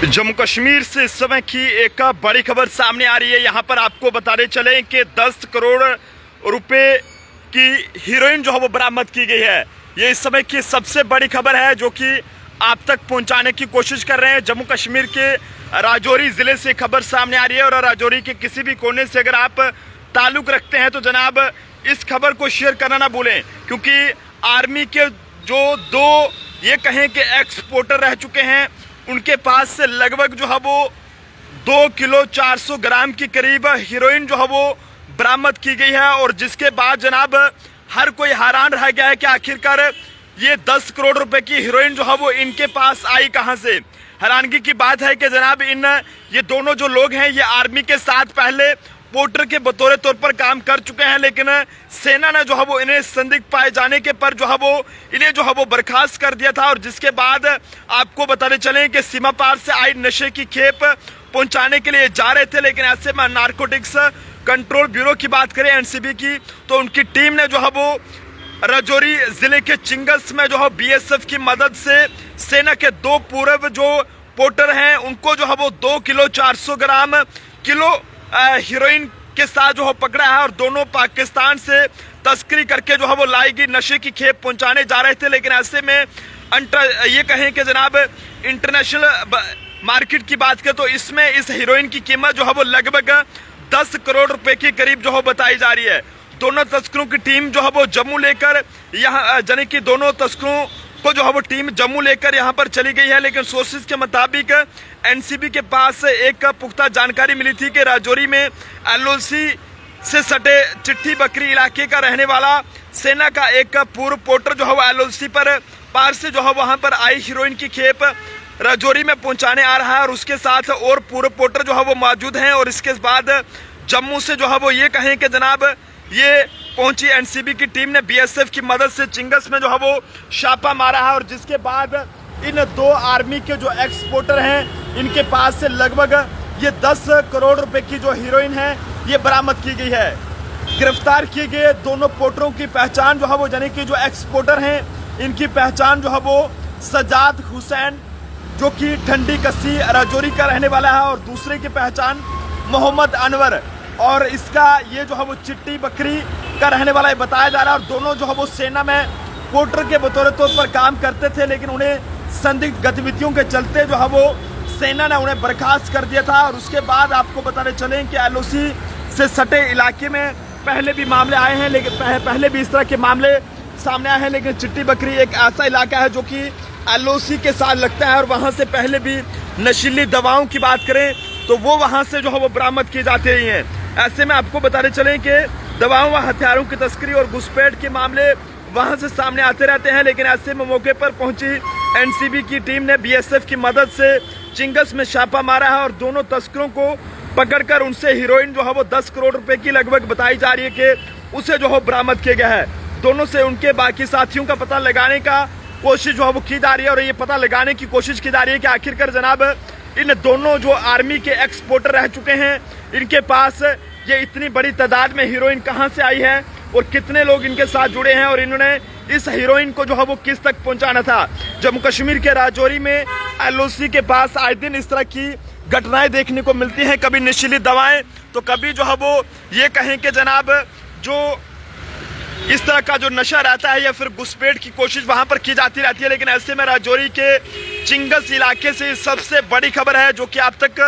जम्मू कश्मीर से इस समय की एक बड़ी खबर सामने आ रही है। यहाँ पर आपको बताने चले कि 10 करोड़ रुपए की हीरोइन जो है वो बरामद की गई है। ये इस समय की सबसे बड़ी खबर है जो कि आप तक पहुंचाने की कोशिश कर रहे हैं। जम्मू कश्मीर के राजौरी ज़िले से खबर सामने आ रही है और राजौरी के किसी भी कोने से अगर आप ताल्लुक़ रखते हैं तो जनाब इस खबर को शेयर करना ना भूलें, क्योंकि आर्मी के जो दो ये कहें कि एक्सपोर्टर रह चुके हैं, उनके पास से लगभग जो है वो 2 किलो 400 ग्राम के करीब हीरोइन जो है वो बरामद की गई है। और जिसके बाद जनाब हर कोई हैरान रह गया है कि आखिरकार ये 10 करोड़ रुपए की हीरोइन जो है वो इनके पास आई कहां से। हैरानगी की बात है कि जनाब ये दोनों जो लोग हैं ये आर्मी के साथ पहले पोर्टर के बतौर तौर पर काम कर चुके हैं, लेकिन सेना ने जो है वो इन्हें संदिग्ध पाए जाने के पर जो है वो इन्हें जो है वो बर्खास्त कर दिया था। और जिसके बाद आपको बताने चलें कि सीमा पार से आई नशे की खेप पहुंचाने के लिए जा रहे थे, लेकिन ऐसे में नारकोटिक्स कंट्रोल ब्यूरो की बात करें एनसीबी की, तो उनकी टीम ने जो है वो राजौरी जिले के चिंगस में जो है बीएसएफ की मदद से सेना के 2 पूर्व जो पोर्टर हैं उनको जो है वो 2 किलो 400 ग्राम हीरोइन के साथ जो है पकड़ा है। और दोनों पाकिस्तान से तस्करी करके जो है वो लाई गई नशे की खेप पहुंचाने जा रहे थे, लेकिन ऐसे में ये कहें कि जनाब इंटरनेशनल मार्केट की बात करें तो इसमें इस हीरोइन की कीमत जो है वो लगभग 10 करोड़ रुपए के करीब जो है बताई जा रही है। दोनों तस्करों की टीम जो है वो जम्मू लेकर यहाँ यानी कि दोनों तस्करों को जो है वो टीम जम्मू लेकर यहाँ पर चली गई है, लेकिन सोर्सेज के मुताबिक एनसीबी के पास एक पुख्ता जानकारी मिली थी कि राजौरी में एलओसी से सटे चिट्ठी बकरी इलाके का रहने वाला सेना का एक पूर्व पोर्टर जो है वो एलओसी पर पार से जो है वहाँ पर आई हीरोइन की खेप राजौरी में पहुँचाने आ रहा है और उसके साथ और पूर्व पोर्टर जो है वो मौजूद हैं। और इसके बाद जम्मू से जो है वो ये कहें कि जनाब ये पहुंची एनसीबी की टीम ने बीएसएफ की मदद से चिंगस में जो है वो छापा मारा है। और जिसके बाद इन 2 आर्मी के जो एक्सपोर्टर हैं इनके पास से लगभग ये 10 करोड़ रुपए की जो हीरोइन है ये बरामद की गई है। गिरफ्तार किए गए दोनों पोर्टरों की पहचान जो है वो यानी कि जो एक्सपोर्टर हैं इनकी पहचान जो है वो सजाद हुसैन जो कि ठंडी कस्सी राजौरी का रहने वाला है, और दूसरे की पहचान मोहम्मद अनवर और इसका ये जो है वो चिट्टी बकरी का रहने वाला बताया जा रहा है। और दोनों जो है वो सेना में पोर्टर के बतौर तौर पर काम करते थे, लेकिन उन्हें संदिग्ध गतिविधियों के चलते जो है वो सेना ने उन्हें बर्खास्त कर दिया था। और उसके बाद आपको बताने चलें कि एलओसी से सटे इलाके में पहले भी मामले आए हैं, लेकिन पहले भी इस तरह के मामले सामने आए हैं, लेकिन चिट्टी बकरी एक ऐसा इलाका है जो कि एलओसी के साथ लगता है और वहाँ से पहले भी नशीली दवाओं की बात करें तो वो वहाँ से जो है वो बरामद की जाती रही हैं। ऐसे में आपको बताने चलें कि दवाओं व हथियारों की तस्करी और घुसपैठ के मामले वहां से सामने आते रहते हैं, लेकिन ऐसे में मौके पर पहुंची एनसीबी की टीम ने बीएसएफ की मदद से चिंगस में छापा मारा है और दोनों तस्करों को पकड़कर उनसे हीरोइन जो है वो 10 करोड़ रुपए की लगभग बताई जा रही है कि उसे जो है बरामद किया गया है। दोनों से उनके बाकी साथियों का पता लगाने का कोशिश जो है वो की जा रही है और ये पता लगाने की कोशिश की जा रही है कि आखिरकार जनाब इन दोनों जो आर्मी के एक्सपोर्टर रह चुके हैं इनके पास ये इतनी बड़ी तादाद में हीरोइन कहां से आई है और कितने लोग इनके साथ जुड़े हैं और इन्होंने इस हीरोइन को जो है वो किस तक पहुंचाना था। जम्मू कश्मीर के राजौरी में एलओसी के पास आए दिन इस तरह की घटनाएं देखने को मिलती हैं, कभी नशीली दवाएं तो कभी जो है वो ये कहें कि जनाब जो इस तरह का जो नशा रहता है या फिर घुसपैठ की कोशिश वहां पर की जाती रहती है। लेकिन ऐसे में राजौरी के चिंगस इलाके से सबसे बड़ी खबर है जो कि आप तक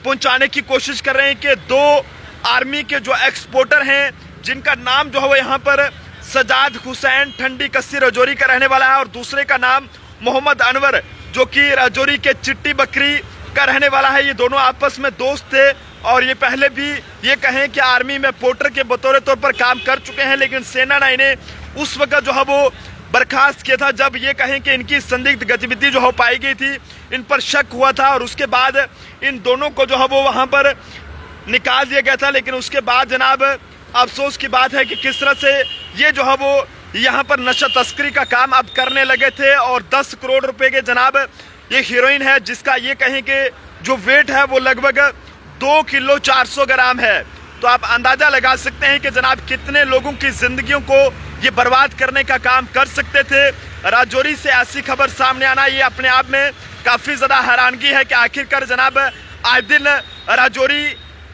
पहुंचाने की कोशिश कर रहे हैं कि 2 आर्मी के जो एक्सपोर्टर हैं जिनका नाम जो है वो यहाँ पर सजाद हुसैन ठंडी कस्सी राजौरी का रहने वाला है और दूसरे का नाम मोहम्मद अनवर जो कि राजौरी के चिट्टी बकरी का रहने वाला है। ये दोनों आपस में दोस्त थे और ये पहले भी ये कहें कि आर्मी में पोर्टर के बतौर तौर पर काम कर चुके हैं, लेकिन सेना ने इन्हें उस वक्त जो है वो बर्खास्त किया था जब ये कहें कि इनकी संदिग्ध गतिविधि जो हो पाई गई थी, इन पर शक हुआ था और उसके बाद इन दोनों को जो है वो वहाँ पर निकाल दिया गया था। लेकिन उसके बाद जनाब अफसोस की बात है कि किस तरह से ये जो है वो यहाँ पर नशा तस्करी का काम अब करने लगे थे। और 10 करोड़ रुपए के जनाब ये हीरोइन है जिसका ये कहें कि जो वेट है वो लगभग 2 किलो 400 ग्राम है। तो आप अंदाजा लगा सकते हैं कि जनाब कितने लोगों की जिंदगियों को ये बर्बाद करने का काम कर सकते थे। राजौरी से ऐसी खबर सामने आना ये अपने आप में काफी ज्यादा हैरानगी है कि आखिरकार जनाब आए दिन राजौरी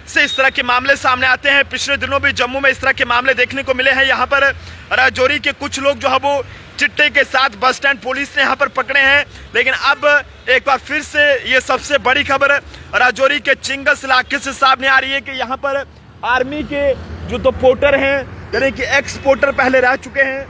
से इस तरह के मामले सामने आते हैं। पिछले दिनों भी जम्मू में इस तरह के मामले देखने को मिले हैं। यहाँ पर राजौरी के कुछ लोग जो है वो चिट्टे के साथ बस स्टैंड पुलिस ने यहाँ पर पकड़े हैं। लेकिन अब एक बार फिर से ये सबसे बड़ी खबर राजौरी के चिंगस इलाके से सामने आ रही है कि यहाँ पर आर्मी के जो तो पोर्टर हैं, यानी कि एक्स पोर्टर पहले रह चुके हैं,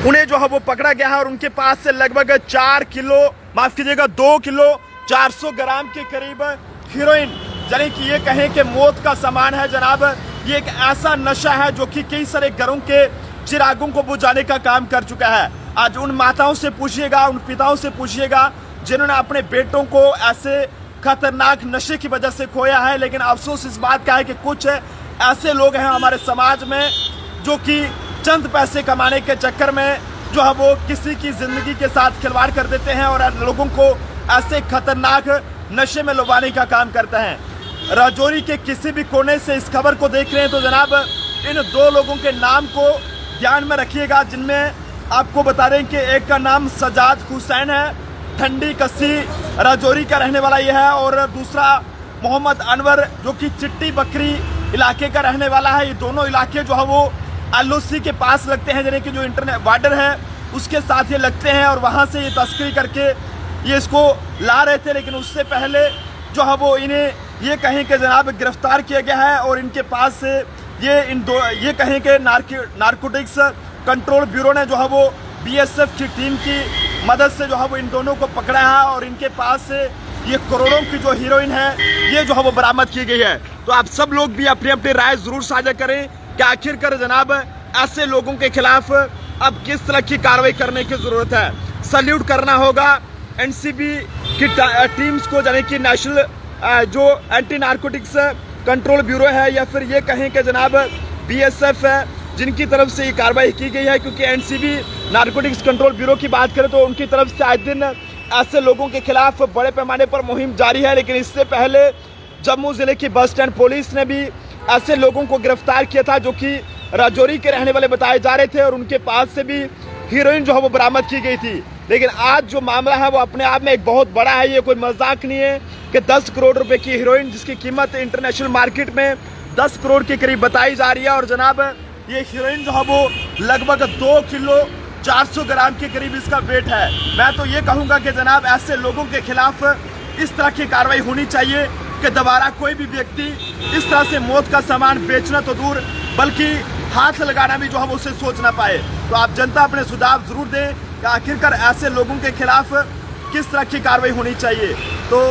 उन्हें जो है वो पकड़ा गया है और उनके पास से लगभग 4 किलो, माफ कीजिएगा 2 किलो 400 ग्राम के करीब हीरोइन, यानी कि ये कहें कि मौत का सामान है जनाब। ये एक ऐसा नशा है जो कि कई सारे घरों के चिरागों को बुझाने का काम कर चुका है। आज उन माताओं से पूछिएगा, उन पिताओं से पूछिएगा जिन्होंने अपने बेटों को ऐसे खतरनाक नशे की वजह से खोया है। लेकिन अफसोस इस बात का है कि कुछ ऐसे लोग हैं हमारे समाज में जो कि चंद पैसे कमाने के चक्कर में जो है वो किसी की जिंदगी के साथ खिलवाड़ कर देते हैं और लोगों को ऐसे खतरनाक नशे में लुभाने का काम करते हैं। राजौरी के किसी भी कोने से इस खबर को देख रहे हैं तो जनाब इन 2 लोगों के नाम को ध्यान में रखिएगा, जिनमें आपको बता दें कि एक का नाम सजाद हुसैन है, ठंडी कस्सी राजौरी का रहने वाला यह है, और दूसरा मोहम्मद अनवर जो कि चिट्टी बकरी इलाके का रहने वाला है। ये दोनों इलाके जो है वो LOC के पास लगते हैं, यानी कि जो इंटरनेट बॉर्डर है उसके साथ ये लगते हैं और वहाँ से ये तस्करी करके ये इसको ला रहे थे। लेकिन उससे पहले जो है वो इन्हें ये कहें कि जनाब गिरफ्तार किया गया है और इनके पास से ये कहें कि नारकोटिक्स कंट्रोल ब्यूरो ने जो है वो BSF की टीम की मदद से जो है वो इन दोनों को पकड़ा है और इनके पास से ये करोड़ों की जो हीरोइन है ये जो है वो बरामद की गई है। तो आप सब लोग भी अपनी अपनी राय जरूर साझा करें कि आखिरकार जनाब ऐसे लोगों के खिलाफ अब किस तरह की कार्रवाई करने की जरूरत है। सल्यूट करना होगा NCB की टीम्स को, यानी कि नेशनल जो एंटी नारकोटिक्स कंट्रोल ब्यूरो है या फिर ये कहें कि जनाब BSF है, जिनकी तरफ से ये कार्रवाई की गई है। क्योंकि NCB नारकोटिक्स कंट्रोल ब्यूरो की बात करें तो उनकी तरफ से आए दिन ऐसे लोगों के खिलाफ बड़े पैमाने पर मुहिम जारी है। लेकिन इससे पहले जम्मू जिले की बस स्टैंड पुलिस ने भी ऐसे लोगों को गिरफ्तार किया था जो कि राजौरी के रहने वाले बताए जा रहे थे और उनके पास से भी हीरोइन जो है वो बरामद की गई थी। लेकिन आज जो मामला है वो अपने आप में एक बहुत बड़ा है। ये कोई मजाक नहीं है कि 10 करोड़ रुपए की हीरोइन, जिसकी कीमत इंटरनेशनल मार्केट में 10 करोड़ के करीब बताई जा रही है, और जनाब ये हीरोइन जो है वो लगभग 2 किलो 400 ग्राम के करीब इसका वेट है। मैं तो ये कहूँगा कि जनाब ऐसे लोगों के खिलाफ इस तरह की कार्रवाई होनी चाहिए कि दोबारा कोई भी व्यक्ति इस तरह से मौत का सामान बेचना तो दूर बल्कि हाथ लगाना भी जो है वो उसे सोच ना पाए। तो आप जनता अपने सुझाव जरूर दें कि आखिरकार ऐसे लोगों के खिलाफ किस तरह की कार्रवाई होनी चाहिए। तो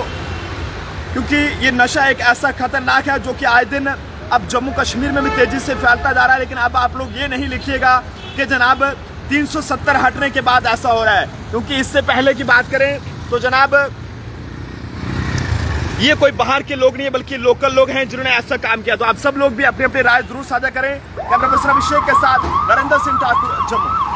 क्योंकि ये नशा एक ऐसा खतरनाक है जो कि आए दिन अब जम्मू कश्मीर में भी तेजी से फैलता जा रहा है। लेकिन अब आप लोग ये नहीं लिखिएगा कि जनाब 370 हटने के बाद ऐसा हो रहा है, क्योंकि इससे पहले की बात करें तो जनाब ये कोई बाहर के लोग नहीं है बल्कि लोकल लोग हैं जिन्होंने ऐसा काम किया। तो आप सब लोग भी अपनी अपनी राय जरूर साझा करें। कैमरा पर्सन अभिषेक के साथ नरेंद्र सिंह ठाकुर, जम्मू।